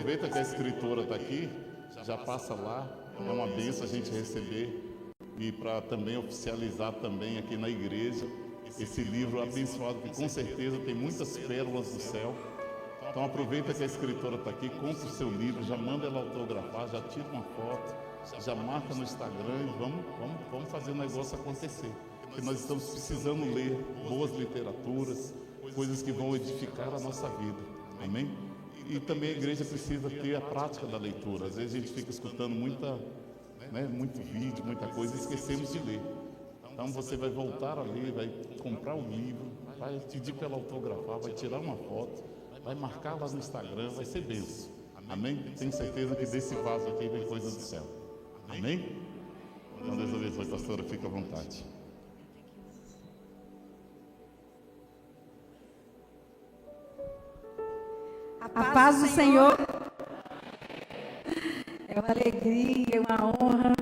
aproveita que a escritora está aqui, já passa lá, é uma bênção a gente receber e para também oficializar também aqui na igreja esse livro abençoado que com certeza tem muitas pérolas do céu. Então aproveita que a escritora está aqui, compra o seu livro, já manda ela autografar, já tira uma foto, já marca no Instagram e vamos fazer o negócio acontecer. Porque nós estamos precisando ler boas literaturas, coisas que vão edificar a nossa vida. Amém? E também a igreja precisa ter a prática da leitura. Às vezes a gente fica escutando muito vídeo, muita coisa e esquecemos de ler. Então você vai voltar a ler, vai comprar o livro, vai pedir para ela autografar, vai tirar uma foto, vai marcar lá no Instagram, vai ser bênção. Amém? Tenho certeza que desse vaso aqui vem coisa do céu. Amém? Então Deus abençoe, pastora, fica à vontade. A paz do Senhor. É uma alegria, uma honra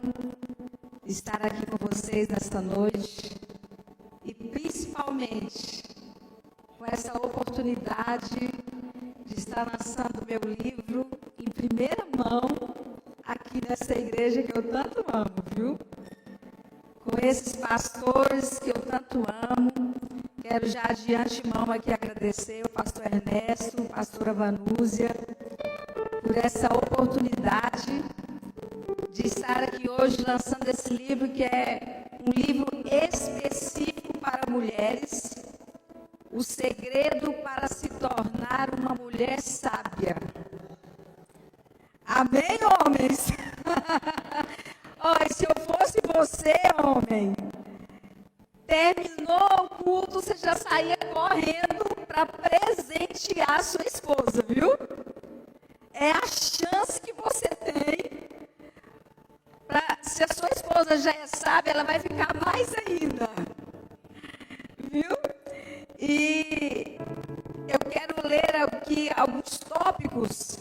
estar aqui com vocês nesta noite e principalmente com essa oportunidade de estar lançando meu livro em primeira mão aqui nessa igreja que eu tanto amo, viu? Com esses pastores que eu tanto amo. Quero já de antemão aqui agradecer o pastor Ernesto, a pastora Vanúzia, por essa oportunidade de estar aqui hoje lançando esse livro, que é um livro específico para mulheres, o segredo para se tornar uma mulher sábia. Amém, homens? Olha, se eu fosse você, homem, terminou o culto, você já saía correndo para presentear a sua esposa, viu? É a chance que você tem. Se a sua esposa já é sábia, ela vai ficar mais ainda. Viu? E eu quero ler aqui alguns tópicos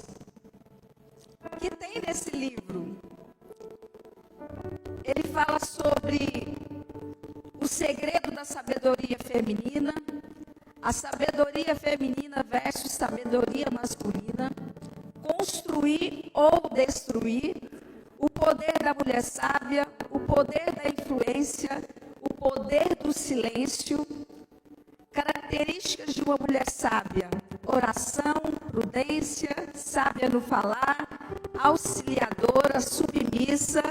que tem nesse livro. Ele fala sobre o segredo da sabedoria feminina, a sabedoria feminina versus sabedoria masculina, construir ou destruir, o poder da mulher sábia, o poder da influência, o poder do silêncio, características de uma mulher sábia, oração, prudência, sábia no falar, auxiliadora, submissa,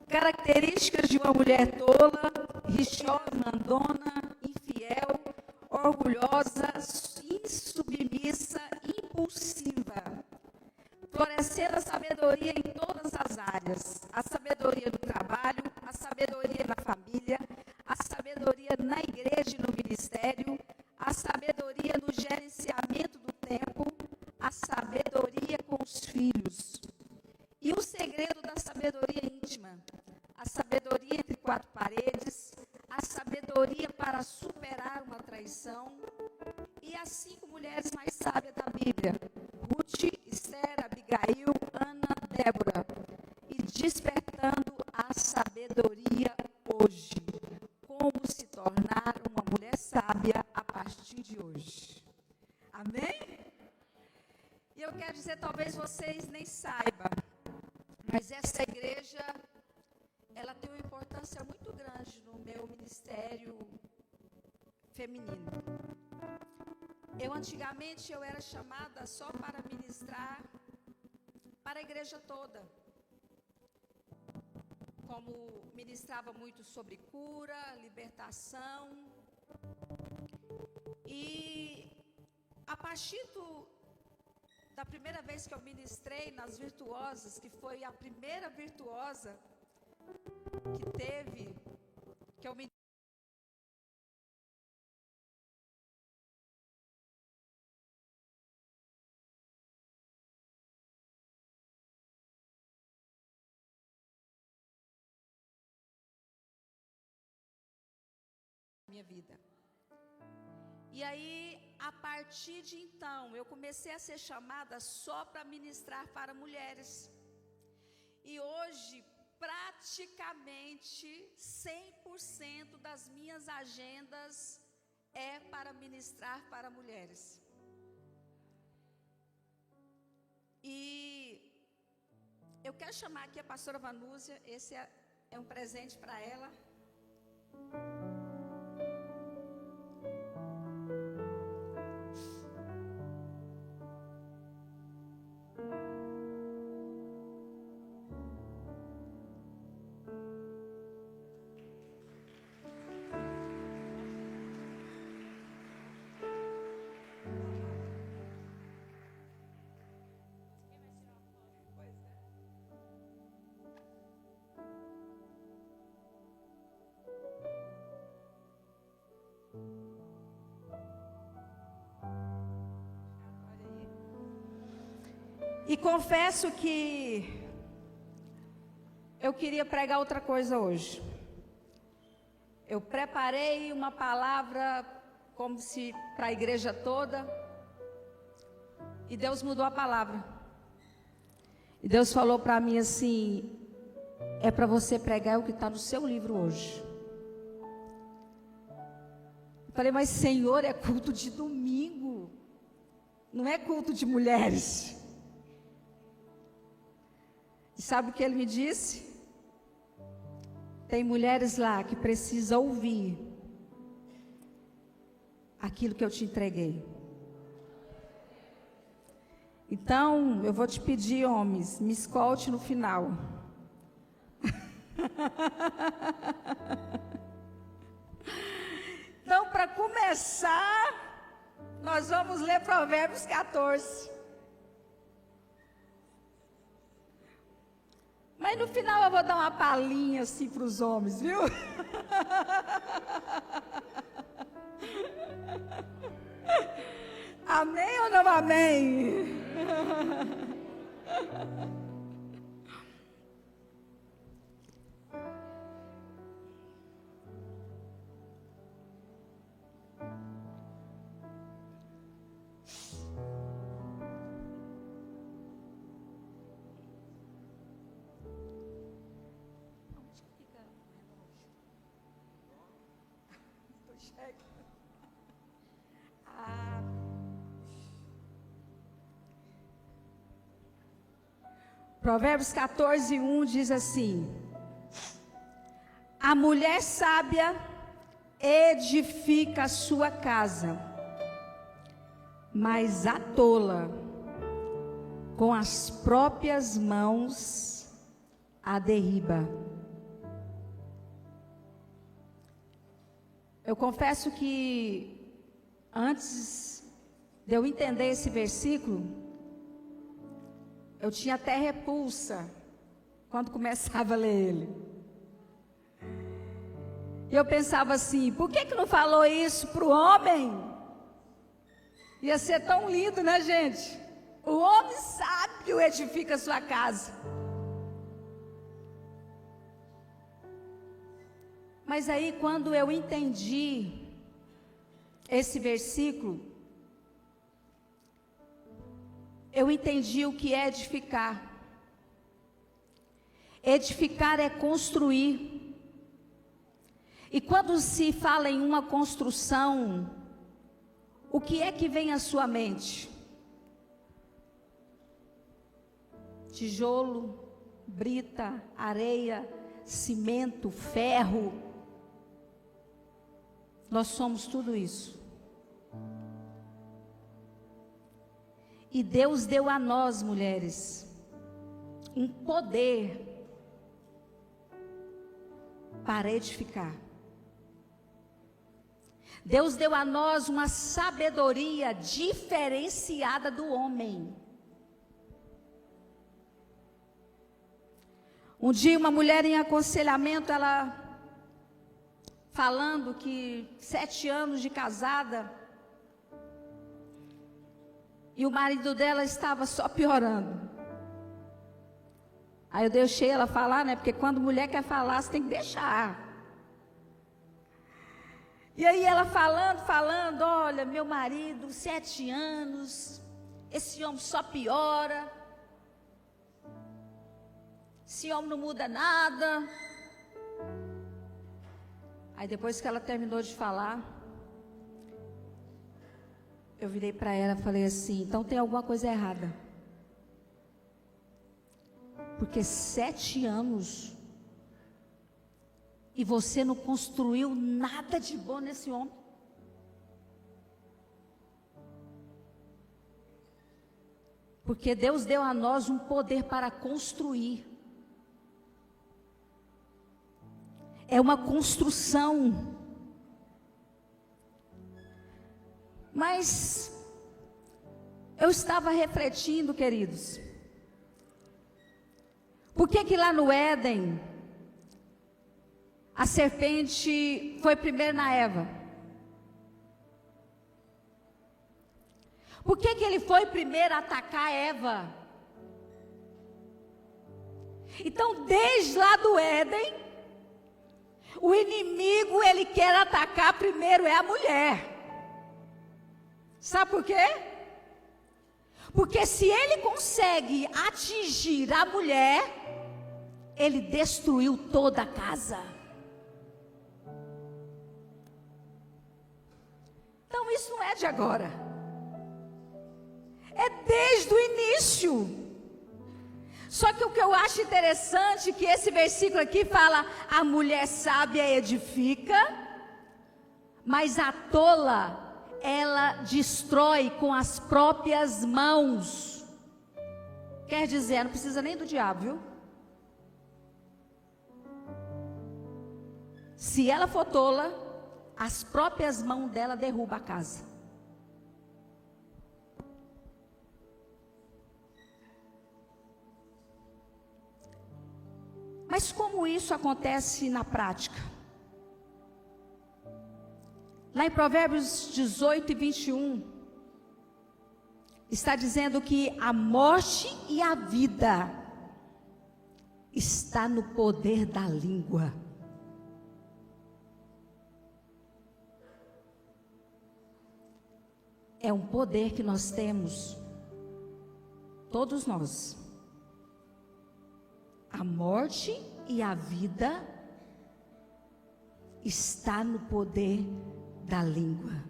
características de uma mulher tola, rixosa, mandona, infiel, orgulhosa, insubmissa, impulsiva. Florescer a sabedoria em todas as áreas. A sabedoria no trabalho, a sabedoria na família, a sabedoria na igreja e no ministério, a sabedoria no gerenciamento do tempo, a sabedoria com os filhos. E o segredo da sabedoria íntima, a sabedoria entre quatro paredes, a sabedoria para superar uma traição e as 5 mulheres mais sábias da Bíblia, Ruth, Esther, Abigail, Ana, Débora, e despertando a sabedoria hoje, como se tornar uma mulher sábia a partir de hoje. Amém? E eu quero dizer, talvez vocês nem saibam, mas essa igreja, ela tem uma importância muito grande no meu ministério feminino. Antigamente, eu era chamada só para ministrar para a igreja toda. Como ministrava muito sobre cura, libertação. E a partir da primeira vez que eu ministrei nas virtuosas, que foi a primeira virtuosa que teve, que eu ministrei na minha vida. E aí, a partir de então, eu comecei a ser chamada só para ministrar para mulheres. E hoje, praticamente 100% das minhas agendas é para ministrar para mulheres. E Eu quero chamar aqui a pastora Vanúzia, esse é um presente para ela. E confesso que eu queria pregar outra coisa hoje. Eu preparei uma palavra como se para a igreja toda, e Deus mudou a palavra. E Deus falou para mim assim: é para você pregar o que está no seu livro hoje. Eu falei: mas Senhor, é culto de domingo, não é culto de mulheres. E sabe o que ele me disse? Tem mulheres lá que precisam ouvir aquilo que eu te entreguei. Então, eu vou te pedir, homens, me escolte no final. Então, para começar, nós vamos ler Provérbios 14. Mas no final eu vou dar uma palhinha assim para os homens, viu? Amém ou não amém? Provérbios 14:1 diz assim: a mulher sábia edifica a sua casa, mas a tola com as próprias mãos a derriba. Eu confesso que antes de eu entender esse versículo, eu tinha até repulsa quando começava a ler ele. E eu pensava assim: por que não falou isso para o homem? Ia ser tão lindo, né, gente? O homem sábio edifica a sua casa. Mas aí, quando eu entendi esse versículo, eu entendi o que é edificar. Edificar é construir. E quando se fala em uma construção, o que é que vem à sua mente? Tijolo, brita, areia, cimento, ferro. Nós somos tudo isso. E Deus deu a nós, mulheres, um poder para edificar. Deus deu a nós uma sabedoria diferenciada do homem. Um dia uma mulher em aconselhamento, ela falando que 7 anos de casada, e o marido dela estava só piorando. Aí eu deixei ela falar, né? Porque quando mulher quer falar, você tem que deixar. E aí ela falando, olha, meu marido, 7 anos, esse homem só piora. Esse homem não muda nada. Aí depois que ela terminou de falar, eu virei para ela e falei assim: então tem alguma coisa errada. Porque 7 anos e você não construiu nada de bom nesse homem. Porque Deus deu a nós um poder para construir. É uma construção. Mas eu estava refletindo, queridos. Por que lá no Éden a serpente foi primeiro na Eva? Por que ele foi primeiro a atacar Eva? Então, desde lá do Éden, o inimigo, ele quer atacar primeiro é a mulher. Sabe por quê? Porque se ele consegue atingir a mulher, ele destruiu toda a casa. Então isso não é de agora. É desde o início. Só que o que eu acho interessante é que esse versículo aqui fala: a mulher sábia edifica, mas a tola, ela destrói com as próprias mãos. Quer dizer, não precisa nem do diabo, viu? Se ela for tola, as próprias mãos dela derrubam a casa. Mas como isso acontece na prática? Lá em Provérbios 18 e 21, está dizendo que a morte e a vida está no poder da língua. É um poder que nós temos, todos nós. A morte e a vida está no poder da língua.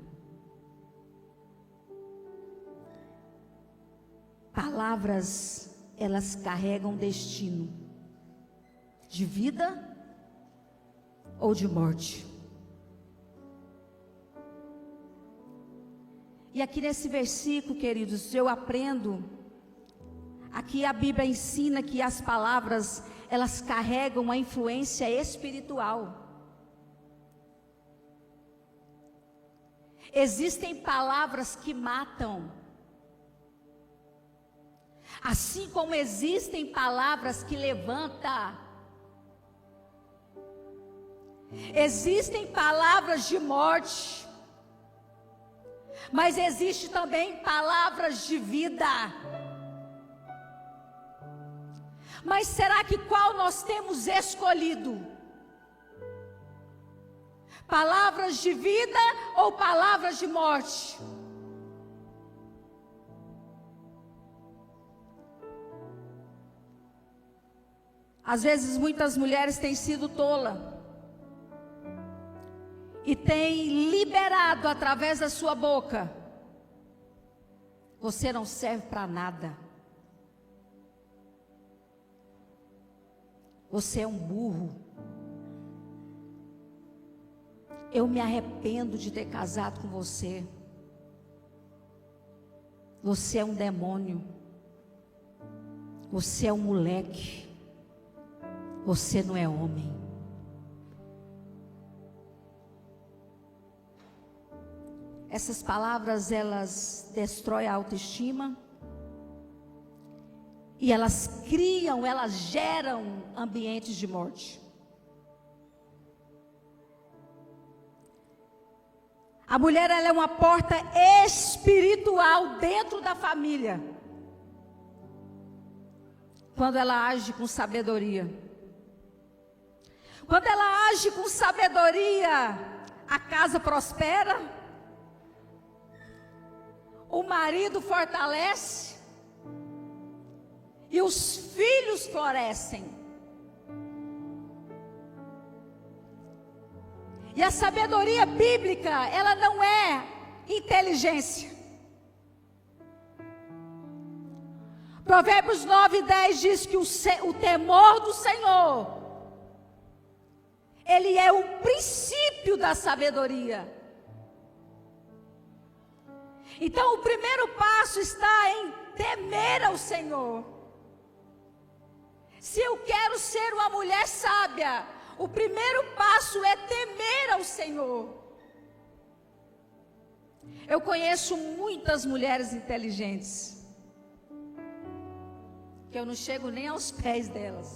Palavras, elas carregam destino de vida ou de morte. E aqui nesse versículo, queridos, eu aprendo, aqui a Bíblia ensina que as palavras, elas carregam uma influência espiritual. Existem palavras que matam, assim como existem palavras que levantam. Existem palavras de morte, mas existe também palavras de vida. Mas será que qual nós temos escolhido? Palavras de vida ou palavras de morte? Às vezes muitas mulheres têm sido tola e têm liberado através da sua boca: você não serve para nada, você é um burro, eu me arrependo de ter casado com você, você é um demônio, você é um moleque, você não é homem. Essas palavras, elas destroem a autoestima e elas criam, elas geram ambientes de morte. A mulher, ela é uma porta espiritual dentro da família, quando ela age com sabedoria. Quando ela age com sabedoria, a casa prospera, o marido fortalece e os filhos florescem. E a sabedoria bíblica, ela não é inteligência. Provérbios 9:10 diz que o temor do Senhor, ele é o princípio da sabedoria. Então o primeiro passo está em temer ao Senhor. Se eu quero ser uma mulher sábia, o primeiro passo é temer ao Senhor. Eu conheço muitas mulheres inteligentes, que eu não chego nem aos pés delas,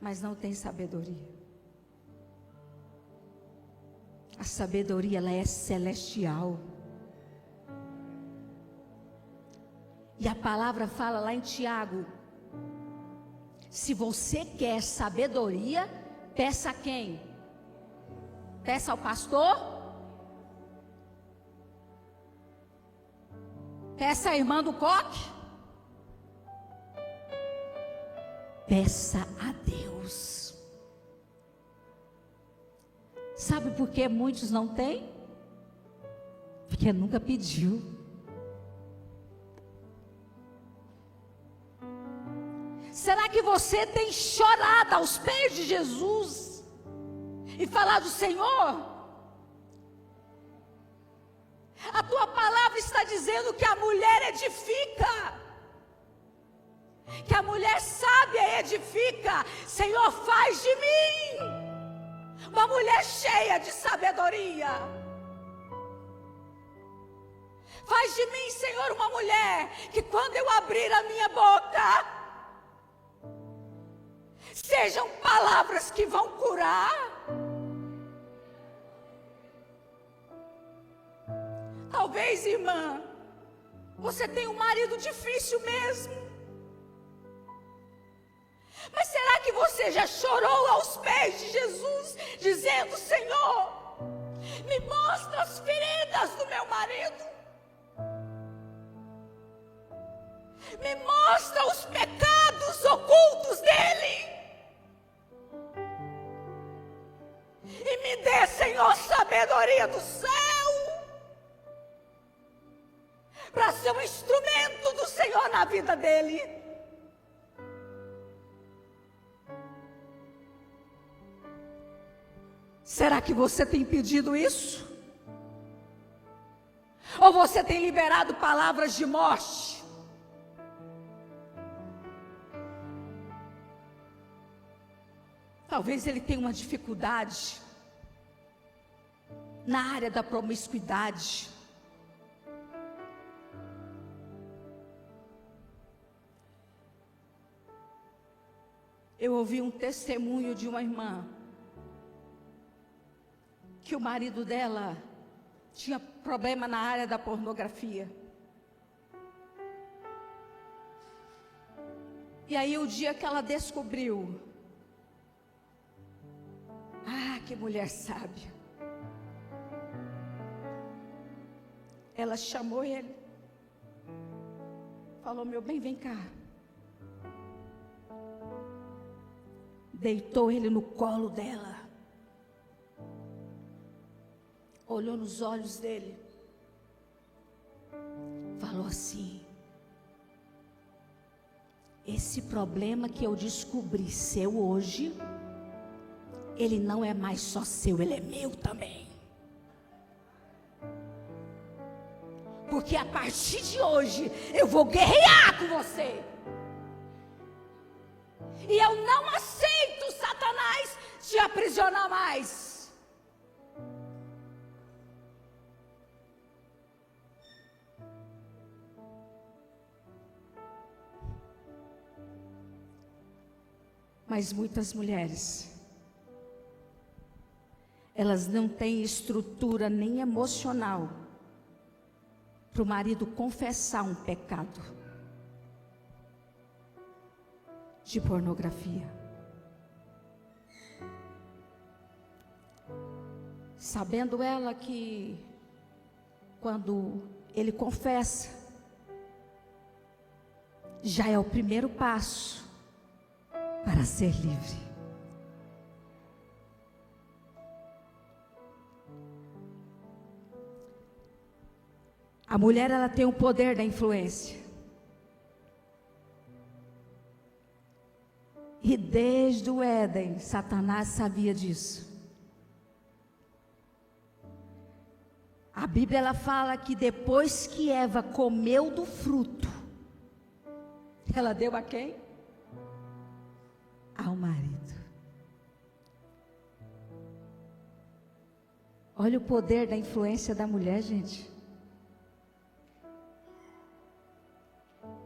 mas não tem sabedoria. A sabedoria, ela é celestial. E a palavra fala lá em Tiago: se você quer sabedoria, peça a quem? Peça ao pastor? Peça à irmã do coque? Peça a Deus. Sabe por que muitos não têm? Porque nunca pediu. Será que você tem chorado aos pés de Jesus e falado: Senhor, a tua palavra está dizendo que a mulher edifica, que a mulher sábia edifica. Senhor, faz de mim uma mulher cheia de sabedoria. Faz de mim, Senhor, uma mulher que quando eu abrir a minha boca, sejam palavras que vão curar. Talvez, irmã, você tenha um marido difícil mesmo. Mas será que você já chorou aos pés de Jesus, dizendo: Senhor, me mostra as feridas do meu marido, me mostra os pecados ocultos dele, e me dê, Senhor, sabedoria do céu, para ser um instrumento do Senhor na vida dele. Será que você tem pedido isso? Ou você tem liberado palavras de morte? Talvez ele tenha uma dificuldade na área da promiscuidade. Eu ouvi um testemunho de uma irmã, que o marido dela tinha problema na área da pornografia. E aí o dia que ela descobriu, que mulher sábia, ela chamou ele, falou: meu bem, vem cá. Deitou ele no colo dela, olhou nos olhos dele, falou assim: esse problema que eu descobri seu hoje, ele não é mais só seu, ele é meu também. Porque a partir de hoje eu vou guerrear com você. E eu não aceito, Satanás, te aprisionar mais. Mas muitas mulheres, elas não têm estrutura nem emocional para o marido confessar um pecado de pornografia. Sabendo ela que quando ele confessa, já é o primeiro passo para ser livre. A mulher, ela tem o poder da influência. E desde o Éden, Satanás sabia disso. A Bíblia, ela fala que depois que Eva comeu do fruto, ela deu a quem? Ao marido. Olha o poder da influência da mulher, gente.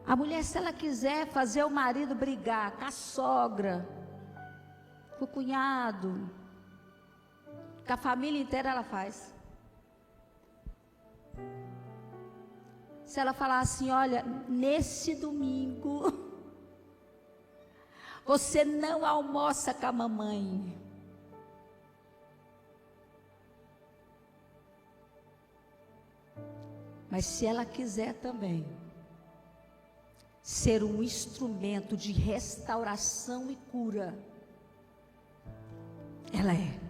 A mulher, se ela quiser fazer o marido brigar com a sogra, com o cunhado, com a família inteira, ela faz. Se ela falar assim, olha, nesse domingo, você não almoça com a mamãe. Mas se ela quiser também ser um instrumento de restauração e cura, ela é.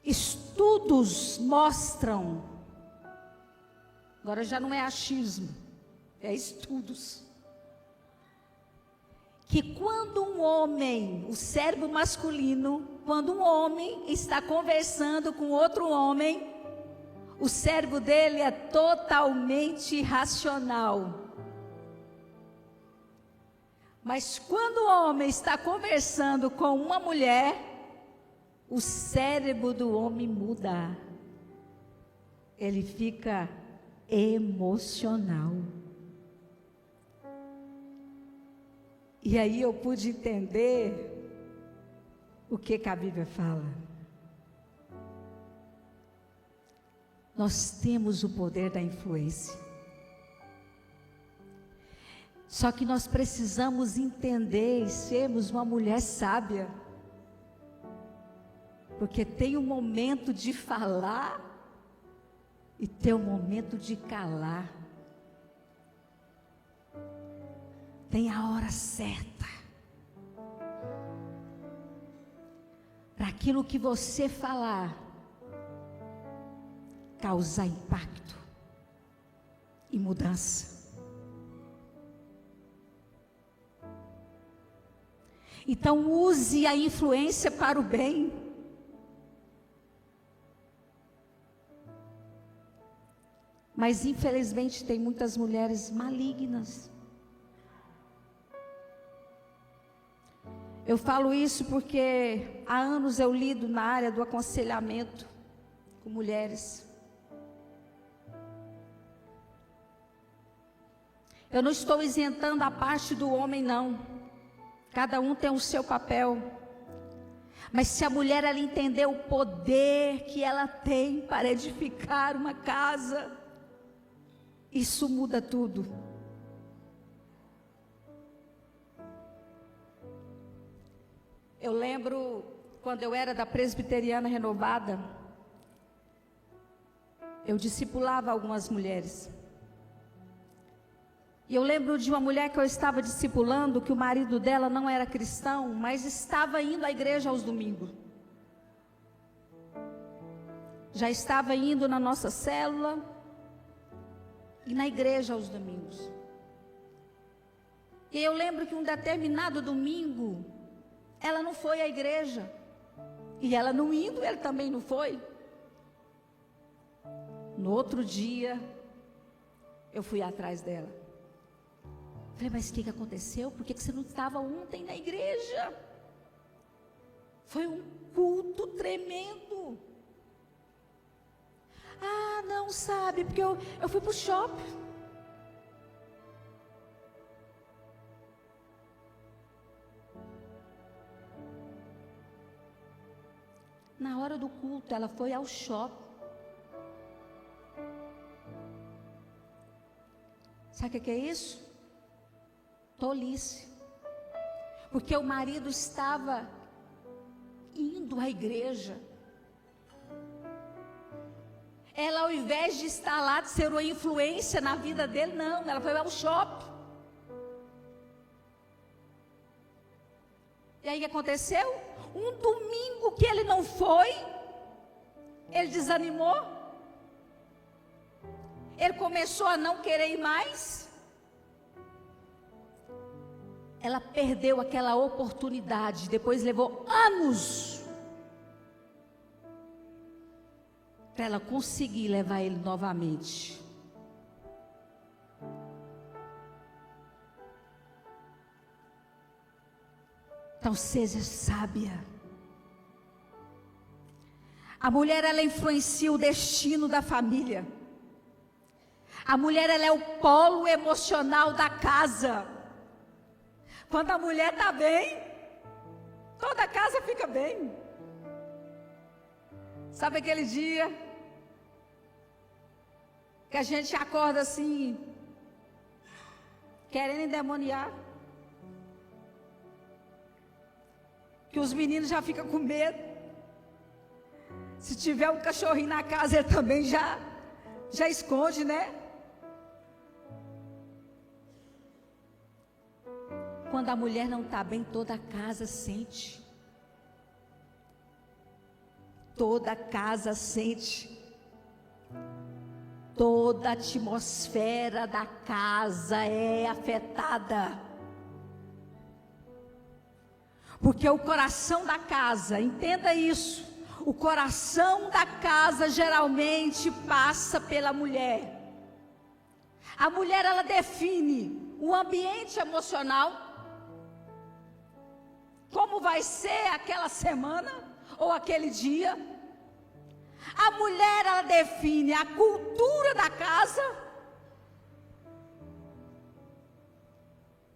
Estudos mostram, agora já não é achismo, é estudos, que quando um homem, o cérebro masculino, quando um homem está conversando com outro homem, o cérebro dele é totalmente irracional. Mas quando o homem está conversando com uma mulher, o cérebro do homem muda. Ele fica emocional. E aí eu pude entender o que a Bíblia fala. Nós temos o poder da influência. Só que nós precisamos entender e sermos uma mulher sábia. Porque tem um momento de falar e tem um momento de calar. Tem a hora certa para aquilo que você falar causar impacto e mudança. Então use a influência para o bem. Mas infelizmente tem muitas mulheres malignas. Eu falo isso porque há anos eu lido na área do aconselhamento com mulheres. Eu não estou isentando a parte do homem, não. Cada um tem o seu papel. Mas se a mulher ela entender o poder que ela tem para edificar uma casa, isso muda tudo. Eu lembro quando eu era da Presbiteriana Renovada, eu discipulava algumas mulheres. E eu lembro de uma mulher que eu estava discipulando, que o marido dela não era cristão, mas estava indo à igreja aos domingos. Já estava indo na nossa célula e na igreja aos domingos. E eu lembro que um determinado domingo, ela não foi à igreja. E ela não indo, ele também não foi. No outro dia, eu fui atrás dela. Falei, mas o que aconteceu? Por que você não estava ontem na igreja? Foi um culto tremendo. Ah, não sabe, porque eu fui para o shopping. Na hora do culto, ela foi ao shopping. Sabe o que é isso? Tolice. Porque o marido estava indo à igreja. Ela, ao invés de estar lá, de ser uma influência na vida dele, não, ela foi ao shopping. E aí o que aconteceu? Um domingo que ele não foi, ele desanimou. Ele começou a não querer ir mais. Ela perdeu aquela oportunidade. Depois levou anos para ela conseguir levar ele novamente. Então seja sábia. A mulher, ela influencia o destino da família. A mulher, ela é o polo emocional da casa. Quando a mulher está bem, toda a casa fica bem. Sabe aquele dia que a gente acorda assim, querendo endemoniar? Que os meninos já ficam com medo. Se tiver um cachorrinho na casa, ele também já esconde, né? Quando a mulher não está bem, toda a casa sente. Toda a casa sente. Toda a atmosfera da casa é afetada. Porque o coração da casa, entenda isso, o coração da casa geralmente passa pela mulher. A mulher, ela define o ambiente emocional, como vai ser aquela semana ou aquele dia. A mulher, ela define a cultura da casa,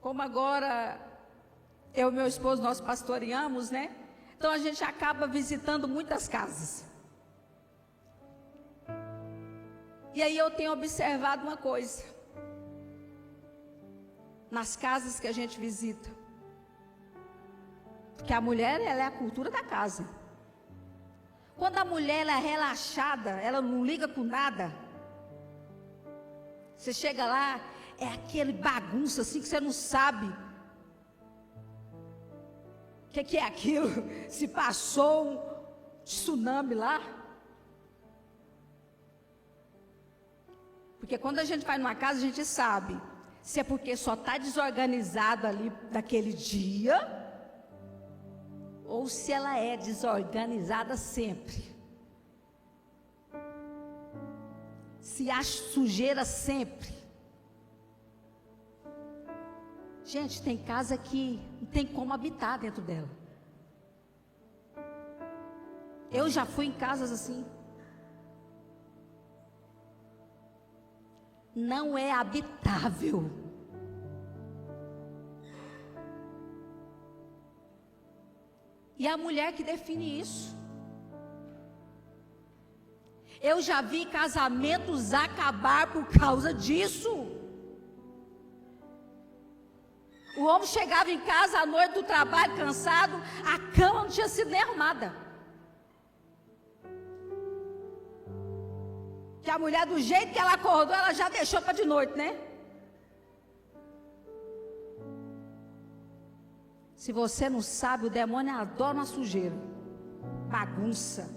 como agora eu e meu esposo, nós pastoreamos, né? Então a gente acaba visitando muitas casas. E aí eu tenho observado uma coisa. Nas casas que a gente visita. Porque a mulher, ela é a cultura da casa. Quando a mulher, ela é relaxada, ela não liga com nada. Você chega lá, é aquele bagunça assim que você não sabe. O que é aquilo? Se passou um tsunami lá? Porque quando a gente vai numa casa, a gente sabe se é porque só está desorganizado ali daquele dia, ou se ela é desorganizada sempre. Se há sujeira sempre. Gente, tem casa que não tem como habitar dentro dela. Eu já fui em casas assim. Não é habitável. E é a mulher que define isso. Eu já vi casamentos acabar por causa disso. O homem chegava em casa à noite do trabalho, cansado, a cama não tinha sido nem arrumada. Que a mulher, do jeito que ela acordou, ela já deixou para de noite, né? Se você não sabe, o demônio adora uma sujeira, bagunça.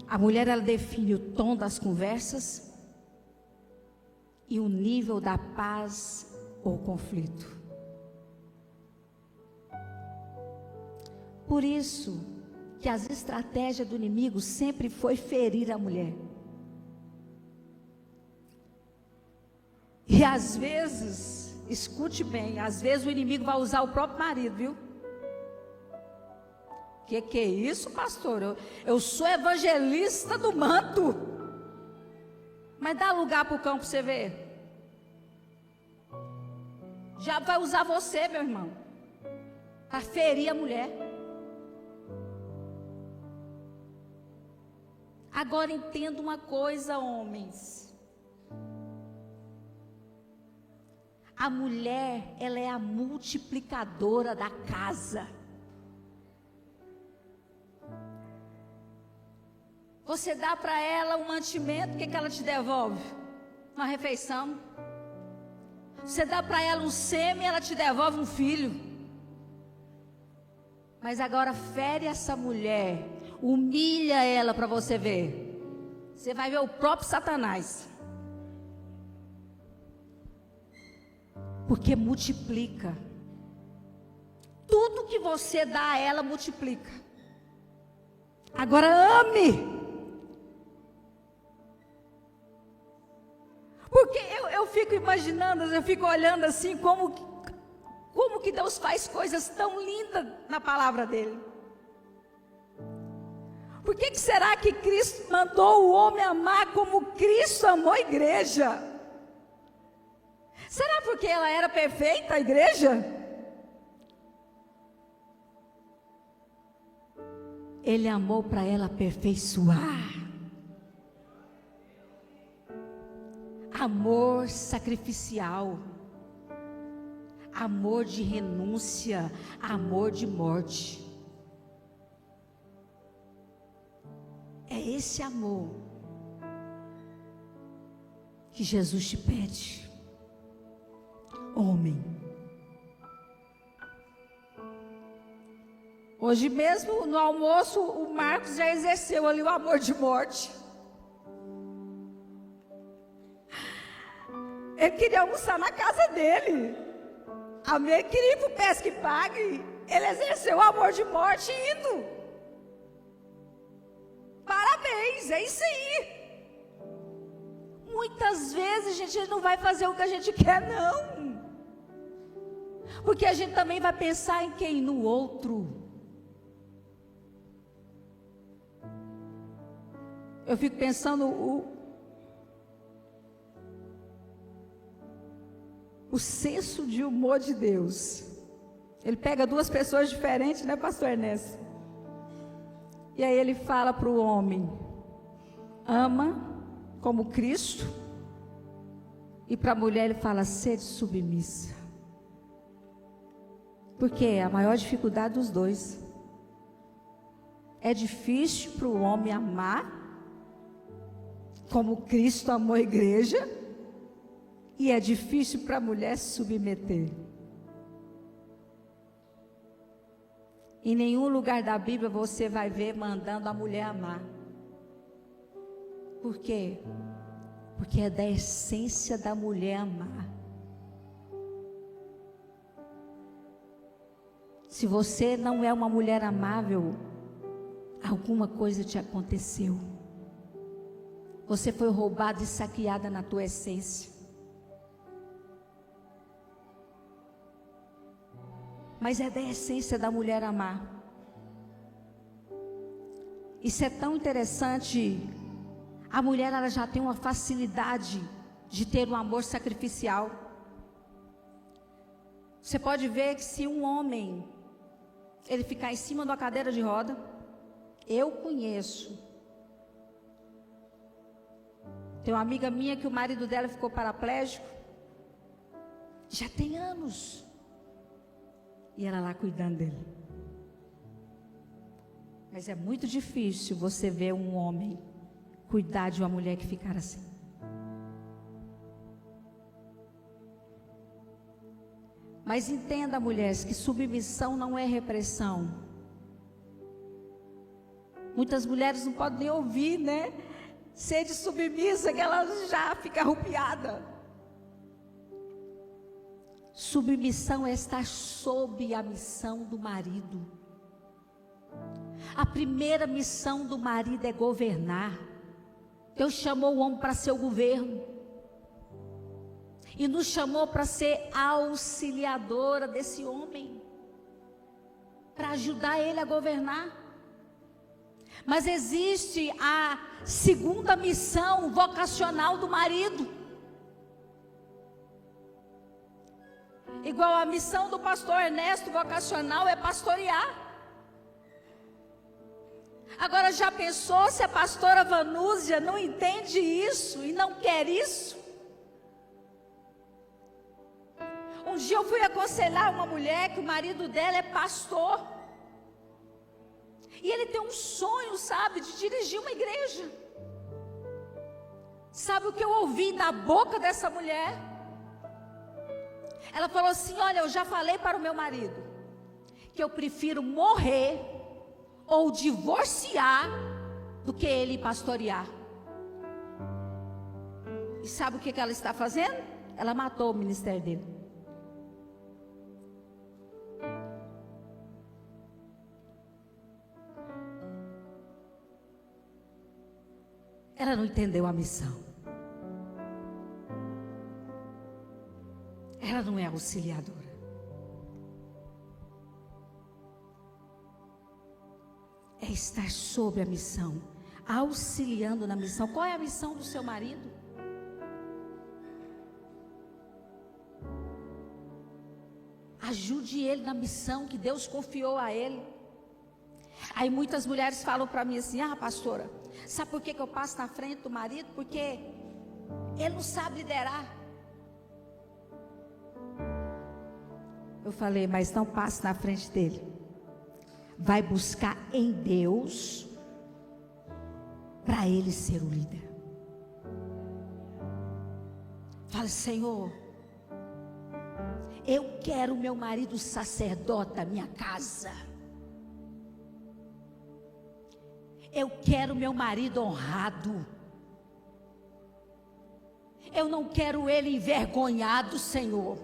A mulher, ela define o tom das conversas e o nível da paz ou conflito. Por isso que as estratégias do inimigo sempre foi ferir a mulher. E às vezes, escute bem, às vezes o inimigo vai usar o próprio marido, viu? Que é isso, pastor? Eu sou evangelista do manto. Mas dá lugar para o cão para você ver. Já vai usar você, meu irmão, para ferir a mulher. Agora entenda uma coisa, homens. A mulher, ela é a multiplicadora da casa. Você dá para ela um mantimento, o que ela te devolve? Uma refeição. Você dá para ela um sêmen, ela te devolve um filho. Mas agora fere essa mulher, humilha ela para você ver. Você vai ver o próprio Satanás. Porque multiplica. Tudo que você dá a ela multiplica. Agora ame. Porque eu fico imaginando, eu fico olhando assim, como que Deus faz coisas tão lindas na palavra dele. Por que será que Cristo mandou o homem amar como Cristo amou a igreja? Será porque ela era perfeita, a igreja? Ele amou para ela aperfeiçoar. Amor sacrificial, amor de renúncia, amor de morte. É esse amor que Jesus te pede, homem. Hoje mesmo no almoço o Marcos já exerceu ali o amor de morte. Ele queria almoçar na casa dele. Ele queria ir para o Pesca e Pague. Ele exerceu o amor de morte indo. Parabéns, é isso aí. Muitas vezes, gente, a gente não vai fazer o que a gente quer, não. Porque a gente também vai pensar em quem? No outro. Eu fico pensando o senso de humor de Deus. Ele pega duas pessoas diferentes, né, pastor Ernesto? E aí ele fala para o homem: ama como Cristo. E para a mulher ele fala: sede submissa. Porque é a maior dificuldade dos dois. É difícil para o homem amar como Cristo amou a igreja. E é difícil para a mulher se submeter. Em nenhum lugar da Bíblia você vai ver mandando a mulher amar. Por quê? Porque é da essência da mulher amar. Se você não é uma mulher amável, alguma coisa te aconteceu. Você foi roubada e saqueada na tua essência. Mas é da essência da mulher amar. Isso é tão interessante. A mulher, ela já tem uma facilidade de ter um amor sacrificial. Você pode ver que se um homem, ele ficar em cima de uma cadeira de roda, eu conheço. Tem uma amiga minha que o marido dela ficou paraplégico. Já tem anos. E ela lá cuidando dele. Mas é muito difícil você ver um homem cuidar de uma mulher que ficar assim. Mas entenda, mulheres, que submissão não é repressão. Muitas mulheres não podem nem ouvir, né? Sede submissa, que ela já fica arrupiada. Submissão é estar sob a missão do marido. A primeira missão do marido é governar. Deus chamou o homem para ser o governo. E nos chamou para ser auxiliadora desse homem. Para ajudar ele a governar. Mas existe a segunda missão vocacional do marido. Igual a missão do pastor Ernesto vocacional é pastorear. Agora já pensou se a pastora Vanúzia não entende isso e não quer isso? Um dia eu fui aconselhar uma mulher que o marido dela é pastor. E ele tem um sonho, sabe, de dirigir uma igreja. Sabe o que eu ouvi da boca dessa mulher? Ela falou assim: olha, eu já falei para o meu marido que eu prefiro morrer ou divorciar do que ele pastorear. E sabe o que ela está fazendo? Ela matou o ministério dele. Ela não entendeu a missão. Ela não é auxiliadora. É estar sobre a missão, auxiliando na missão. Qual é a missão do seu marido? Ajude ele na missão que Deus confiou a ele. Aí muitas mulheres falam para mim assim: ah, pastora, sabe por que eu passo na frente do marido? Porque ele não sabe liderar. Eu falei: mas não passe na frente dele. Vai buscar em Deus para ele ser o líder. Fale: Senhor, eu quero meu marido sacerdote da minha casa. Eu quero meu marido honrado. Eu não quero ele envergonhado, Senhor.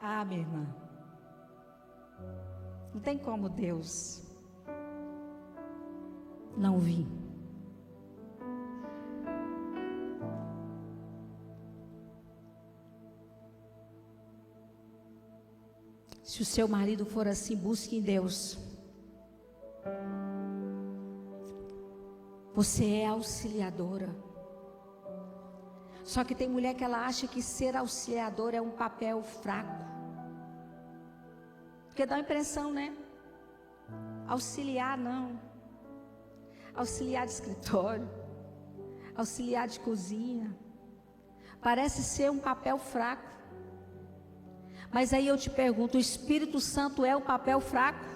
Ah, minha irmã, não tem como Deus não vir. Se o seu marido for assim, busque em Deus. Você é auxiliadora. Só que tem mulher que ela acha que ser auxiliadora é um papel fraco. Porque dá a impressão, né? Auxiliar não. Auxiliar de escritório, auxiliar de cozinha, parece ser um papel fraco. Mas aí eu te pergunto: o Espírito Santo é um papel fraco?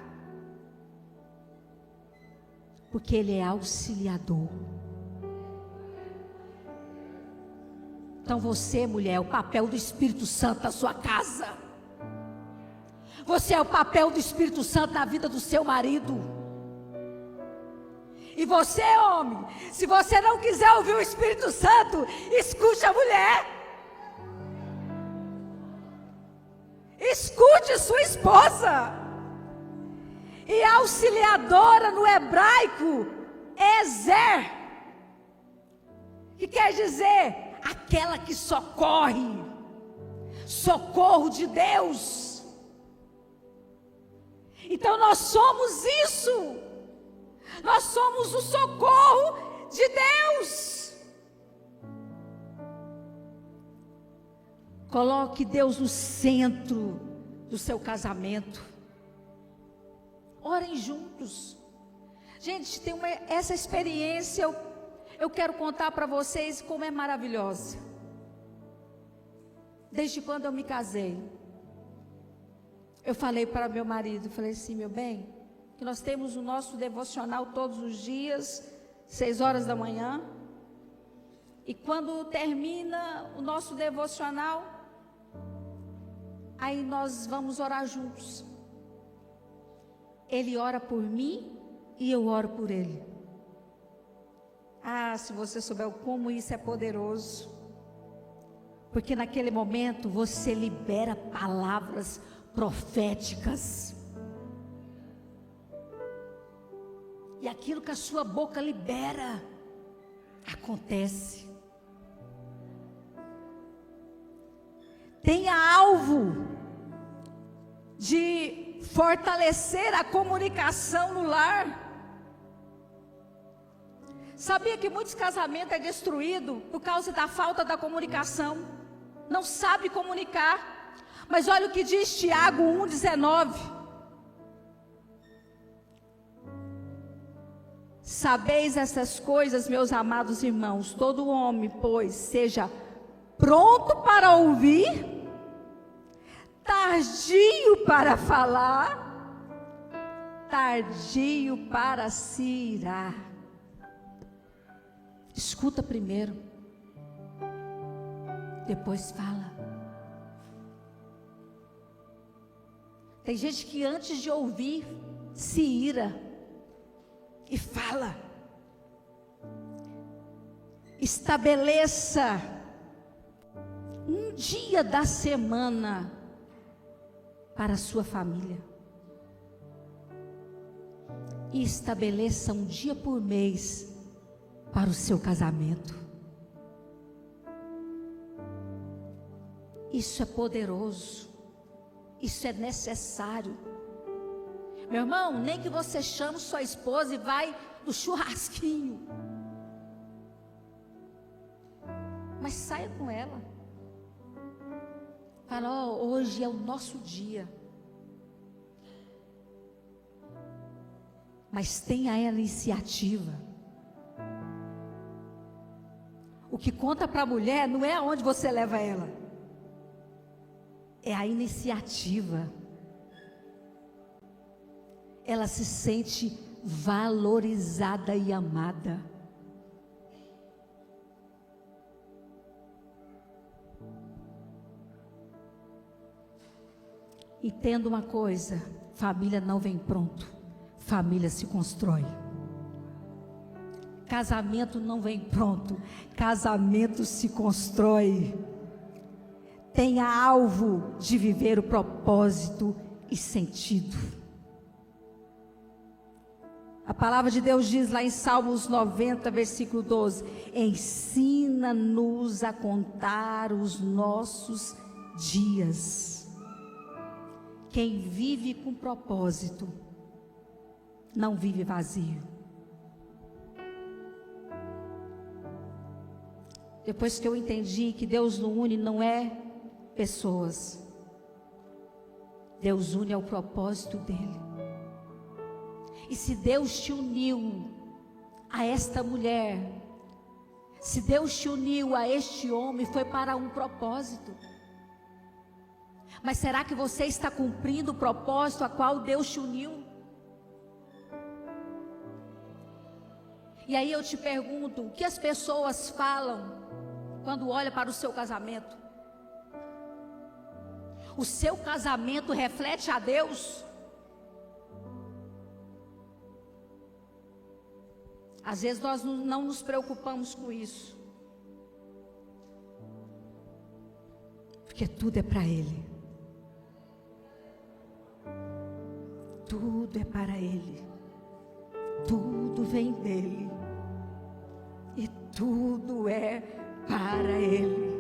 Porque ele é auxiliador. Então você, mulher, é o papel do Espírito Santo na sua casa. Você é o papel do Espírito Santo na vida do seu marido. E você, homem, se você não quiser ouvir o Espírito Santo, escute a mulher. Escute sua esposa. E auxiliadora no hebraico é Ezer, que quer dizer aquela que socorre, socorro de Deus. Então nós somos isso. Nós somos o socorro de Deus. Coloque Deus no centro do seu casamento. Orem juntos. Gente, tem essa experiência, eu quero contar para vocês como é maravilhosa. Desde quando eu me casei, eu falei para meu marido, falei assim: meu bem, que nós temos o nosso devocional todos os dias, 6 horas da manhã. E quando termina o nosso devocional, aí nós vamos orar juntos. Ele ora por mim e eu oro por ele. Ah, se você souber como isso é poderoso. Porque naquele momento você libera palavras proféticas. E aquilo que a sua boca libera, acontece. Tenha alvo de fortalecer a comunicação no lar. Sabia que muitos casamentos é destruído por causa da falta da comunicação? Não sabe comunicar. Mas olha o que diz Tiago 1,19. Sabeis essas coisas, meus amados irmãos, todo homem, pois, seja pronto para ouvir, tardio para falar, tardio para se irar. Escuta primeiro. depois fala. Tem gente que antes de ouvir se ira e fala. Estabeleça um dia da semana para a sua família. E estabeleça um dia por mês para o seu casamento. Isso é poderoso. Isso é necessário. Meu irmão, nem que você chame sua esposa e vai no churrasquinho. Mas saia com ela. Fala, hoje é o nosso dia. Mas tenha ela iniciativa. O que conta para a mulher não é aonde você leva ela. É a iniciativa. Ela se sente valorizada e amada. Entenda uma coisa: família não vem pronto, família se constrói. Casamento não vem pronto, casamento se constrói. Tenha alvo de viver o propósito e sentido. A palavra de Deus diz lá em Salmos 90, versículo 12: ensina-nos a contar os nossos dias. Quem vive com propósito, não vive vazio. Depois que eu entendi que Deus não une, não é pessoas. Deus une ao propósito dele. E se Deus te uniu a esta mulher, se Deus te uniu a este homem, foi para um propósito. Mas será que você está cumprindo o propósito a qual Deus te uniu? E aí eu te pergunto, o que as pessoas falam quando olham para o seu casamento? O seu casamento reflete a Deus? Às vezes nós não nos preocupamos com isso, porque tudo é para Ele. Tudo é para Ele. Tudo vem dEle. E tudo é para Ele.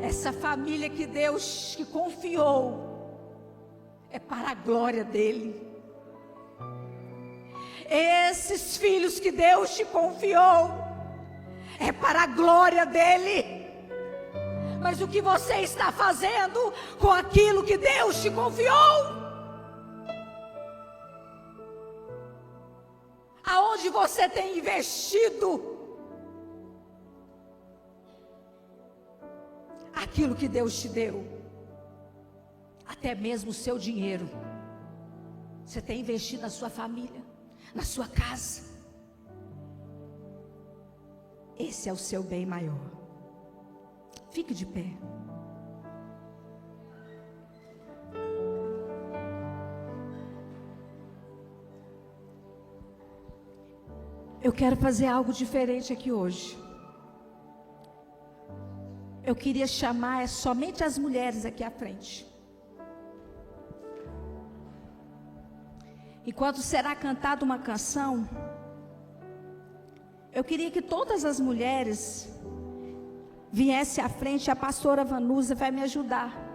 Essa família que Deus te confiou é para a glória dEle. Esses filhos que Deus te confiou é para a glória dEle. Mas o que você está fazendo com aquilo que Deus te confiou? Aonde você tem investido aquilo que Deus te deu? Até mesmo o seu dinheiro. Você tem investido na sua família, na sua casa. Esse é o seu bem maior. Fique de pé. Eu quero fazer algo diferente aqui hoje. Eu queria chamar somente as mulheres aqui à frente. Enquanto será cantada uma canção, eu queria que todas as mulheres viesse à frente. A pastora Vanusa vai me ajudar.